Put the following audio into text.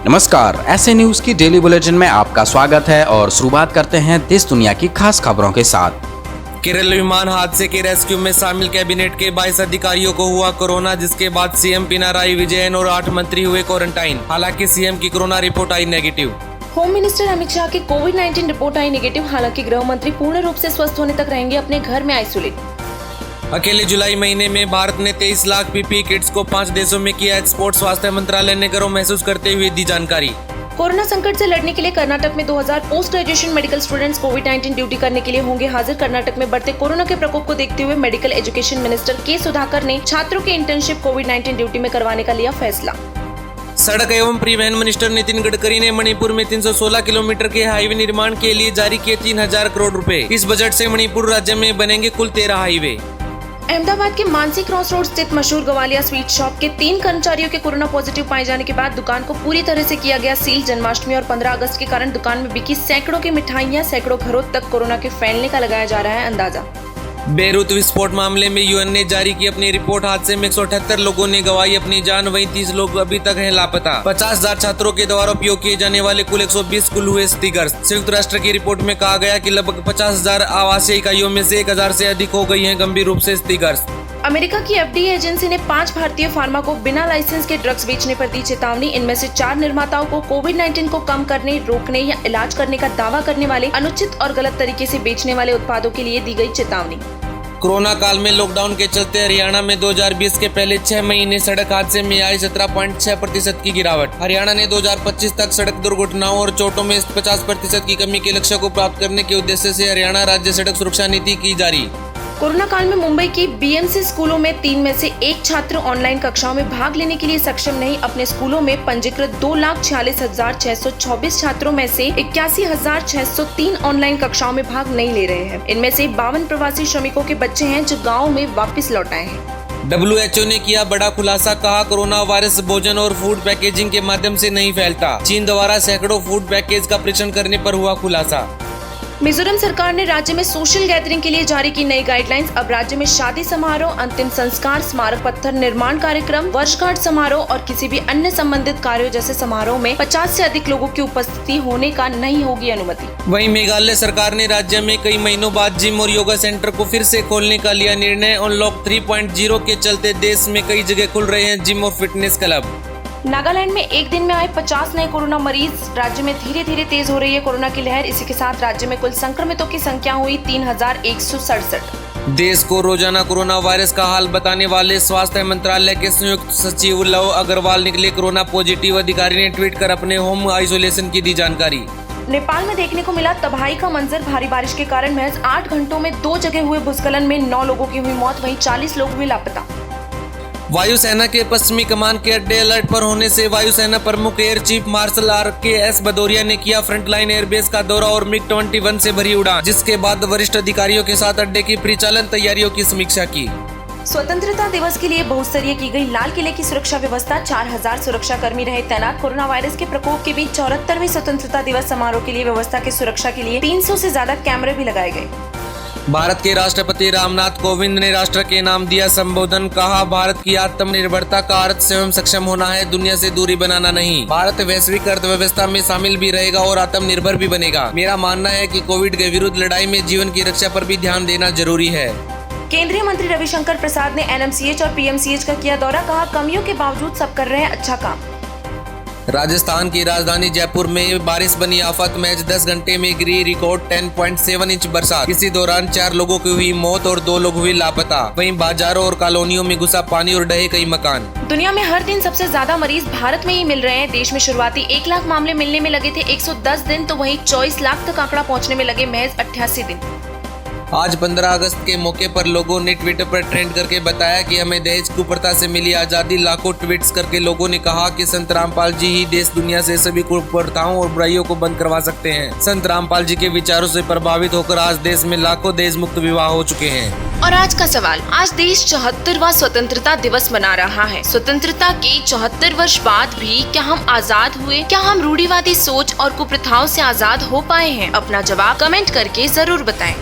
नमस्कार, ऐसे न्यूज की डेली बुलेटिन में आपका स्वागत है और शुरुआत करते हैं देश दुनिया की खास खबरों के साथ। केरल विमान हादसे के रेस्क्यू में शामिल कैबिनेट के 22 अधिकारियों को हुआ कोरोना, जिसके बाद सीएम पिनाराई विजयन और 8 मंत्री हुए क्वारंटाइन। हालांकि सीएम की कोरोना रिपोर्ट आई negative. Home minister Amit Shah की कोविड-19 रिपोर्ट आई नेगेटिव। हालांकि गृह मंत्री पूर्ण रूप से स्वस्थ होने तक रहेंगे अपने घर में आइसोलेट। अकेले जुलाई महीने में भारत ने 23 लाख पीपीई किट्स को 5 देशों में किया एक्सपोर्ट। स्वास्थ्य मंत्रालय ने गर्व महसूस करते हुए दी जानकारी। कोरोना संकट से लड़ने के लिए कर्नाटक में 2000 पोस्ट ग्रेजुएशन मेडिकल स्टूडेंट्स कोविड-19 ड्यूटी करने के लिए होंगे हाजिर। कर्नाटक में बढ़ते कोरोना के प्रकोप को देखते हुए मेडिकल एजुकेशन मिनिस्टर के सुधाकर ने छात्रों की इंटर्नशिप कोविड-19 ड्यूटी में करवाने का लिया फैसला। सड़क एवं परिवहन मिनिस्टर नितिन गडकरी ने मणिपुर में 316 किलोमीटर के हाईवे निर्माण के लिए जारी किए 3000 करोड़ रुपए। इस बजट से मणिपुर राज्य में बनेंगे कुल 13 हाईवे। अहमदाबाद के मानसी क्रॉस रोड स्थित मशहूर गवालिया स्वीट शॉप के 3 कर्मचारियों के कोरोना पॉजिटिव पाए जाने के बाद दुकान को पूरी तरह से किया गया सील। जन्माष्टमी और 15 अगस्त के कारण दुकान में बिकी सैकड़ों की मिठाइयां, सैकड़ों घरों तक कोरोना के फैलने का लगाया जा रहा है अंदाजा। बेरूत विस्फोट मामले में यूएन ने जारी की अपनी रिपोर्ट। हादसे में 178 लोगों ने गंवाई अपनी जान, वहीं 30 लोग अभी तक हैं लापता। 50,000 छात्रों के द्वारा उपयोग किए जाने वाले कुल 120 कुल हुए स्टिकर्स। संयुक्त राष्ट्र की रिपोर्ट में कहा गया कि लगभग 50,000 आवासीय इकाइयों में से 1000 से अधिक हो गई हैं गंभीर रूप से स्टिकर्स। अमेरिका की एफडीए एजेंसी ने 5 भारतीय फार्मा को बिना लाइसेंस के ड्रग्स बेचने पर दी चेतावनी। इनमें से 4 निर्माताओं को कोविड-19 को कम करने, रोकने या इलाज करने का दावा करने वाले अनुचित और गलत तरीके से बेचने वाले उत्पादों के लिए दी गई चेतावनी। कोरोना काल में लॉकडाउन के चलते हरियाणा में 2020 के पहले 6 महीने सड़क हादसे में आई 17.6% की गिरावट। हरियाणा ने 2025 तक सड़क दुर्घटनाओं और चोटों में 50% की कमी के लक्ष्य को प्राप्त करने के उद्देश्य से हरियाणा राज्य सड़क सुरक्षा नीति की जारी। कोरोना काल में मुंबई की बीएमसी स्कूलों में 3 में से 1 छात्र ऑनलाइन कक्षाओं में भाग लेने के लिए सक्षम नहीं। अपने स्कूलों में पंजीकृत 2,46,624 छात्रों में से 81,603 ऑनलाइन कक्षाओं में भाग नहीं ले रहे हैं। इनमें से 52 प्रवासी श्रमिकों के बच्चे हैं जो गाँव में वापस लौट आए हैं। WHO ने किया बड़ा खुलासा, कहा कोरोना वायरस भोजन और फूड पैकेजिंग के माध्यम से नहीं फैलता। चीन द्वारा सैकड़ों फूड पैकेज का परीक्षण करने पर हुआ खुलासा। मिजोरम सरकार ने राज्य में सोशल गैदरिंग के लिए जारी की नई गाइडलाइंस। अब राज्य में शादी समारोह, अंतिम संस्कार, स्मारक पत्थर निर्माण कार्यक्रम, वर्षगांठ समारोह और किसी भी अन्य संबंधित कार्यों जैसे समारोह में 50 से अधिक लोगों की उपस्थिति होने का नहीं होगी अनुमति। वहीं मेघालय सरकार ने राज्य में कई महीनों बाद जिम और योगा सेंटर को फिर से खोलने का लिया निर्णय। अनलॉक 3.0 के चलते देश में कई जगह खुल रहे हैं जिम और फिटनेस क्लब। नागालैंड में एक दिन में आए 50 नए कोरोना मरीज। राज्य में धीरे धीरे तेज हो रही है कोरोना की लहर। इसी के साथ राज्य में कुल संक्रमितों की संख्या हुई 3,167। देश को रोजाना कोरोना वायरस का हाल बताने वाले स्वास्थ्य मंत्रालय के संयुक्त सचिव लव अग्रवाल निकले कोरोना पॉजिटिव। अधिकारी ने ट्वीट कर अपने होम आइसोलेशन की दी जानकारी। नेपाल में देखने को मिला तबाही का मंजर। भारी बारिश के कारण महज 8 घंटों में 2 जगह हुए भूस्खलन में 9 लोगों की हुई मौत, वहीं 40 लोग हुए लापता। वायुसेना के पश्चिमी कमान के अड्डे अलर्ट पर होने से वायुसेना प्रमुख air chief marshal RKS Bhadauria ने किया फ्रंटलाइन एयरबेस का दौरा और MiG-21 से भरी उड़ान, जिसके बाद वरिष्ठ अधिकारियों के साथ अड्डे की परिचालन तैयारियों की समीक्षा की। स्वतंत्रता दिवस के लिए बहुस्तरीय की गई लाल किले की सुरक्षा व्यवस्था। 4000 सुरक्षा कर्मी रहे तैनात। कोरोना वायरस के प्रकोप के बीच 74वें स्वतंत्रता दिवस समारोह के लिए व्यवस्था की सुरक्षा के लिए 300 से ज्यादा कैमरे भी लगाए गए। भारत के राष्ट्रपति रामनाथ कोविंद ने राष्ट्र के नाम दिया संबोधन। कहा भारत की आत्मनिर्भरता का अर्थ स्वयं सक्षम होना है, दुनिया से दूरी बनाना नहीं। भारत वैश्विक अर्थव्यवस्था में शामिल भी रहेगा और आत्मनिर्भर भी बनेगा। मेरा मानना है कि कोविड के विरुद्ध लड़ाई में जीवन की रक्षा पर भी ध्यान देना जरूरी है। केंद्रीय मंत्री रविशंकर प्रसाद ने NMCH और PMCH का किया दौरा। कहा कमियों के बावजूद सब कर रहे हैं अच्छा काम। राजस्थान की राजधानी जयपुर में बारिश बनी आफत। महज 10 घंटे में गिरी रिकॉर्ड 10.7 इंच बरसात। इसी दौरान 4 लोगों की हुई मौत और 2 लोग हुए लापता। वहीं बाजारों और कॉलोनियों में घुसा पानी और ढहे कई मकान। दुनिया में हर दिन सबसे ज्यादा मरीज भारत में ही मिल रहे हैं। देश में शुरुआती 1 लाख मामले मिलने में लगे थे 110 दिन, तो वहीं 24 लाख तक आंकड़ा पहुँचने में लगे महज 88 दिन। आज 15 अगस्त के मौके पर लोगों ने ट्विटर पर ट्रेंड करके बताया कि हमें दहेज कुप्रथा से मिली आजादी। लाखों ट्वीट्स करके लोगों ने कहा कि संत रामपाल जी ही देश दुनिया से सभी कुप्रथाओं और बुराइयों को बंद करवा सकते हैं। संत रामपाल जी के विचारों से प्रभावित होकर आज देश में लाखों दहेज मुक्त विवाह हो चुके हैं। और आज का सवाल, आज देश 74वां स्वतंत्रता दिवस मना रहा है। स्वतंत्रता के 74 वर्ष बाद भी क्या हम आजाद हुए? क्या हम रूढ़िवादी सोच और कुप्रथाओं से आजाद हो पाए हैं? अपना जवाब कमेंट करके जरूर बताएं।